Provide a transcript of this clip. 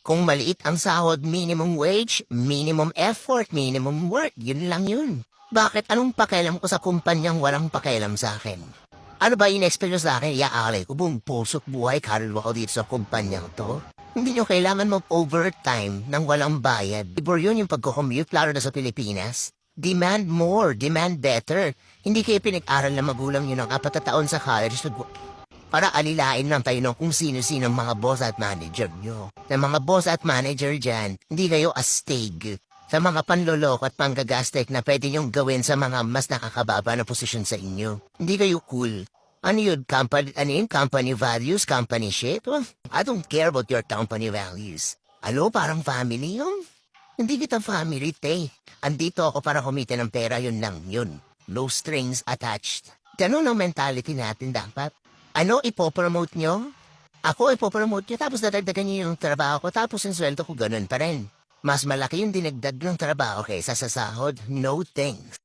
Kung maliit ang sahod, minimum wage, minimum effort, minimum work, yun lang yun. Bakit anong pakialam ko sa kumpanyang walang pakialam sa akin? Ano ba in-expect nyo sa akin? Iaalay ko buong puso't buhay, kaluluwa ko dito sa kumpanyang to. Hindi nyo kailangan mag-overtime nang walang bayad. Ibor yun yung pagko-commute, lalo na sa Pilipinas. Demand more, demand better. Hindi kayo pinag-aral na magulang nyo ng 4 na taon sa college para alilain lang tayo ng kung sino-sino mga boss at manager nyo. Sa mga boss at manager dyan, hindi kayo astig. Sa mga panloloko at panggagastek na pwede nyong gawin sa mga mas nakakababa na posisyon sa inyo. Hindi kayo cool. Ano yun? Company values, company shit? Well, I don't care about your company values. Ano, parang family yun? Hindi kita family, te. Andito ako para kumita ng pera, yun lang, yun. No strings attached. Ganun ang mentality natin dapat. Ano ipopromote nyo? Ako ipopromote nyo tapos dadagdagan nyo yung trabaho ko tapos yung sweldo ko ganun pa rin. Mas malaki yung dinagdag ng trabaho kaysa sa sahod. No thanks.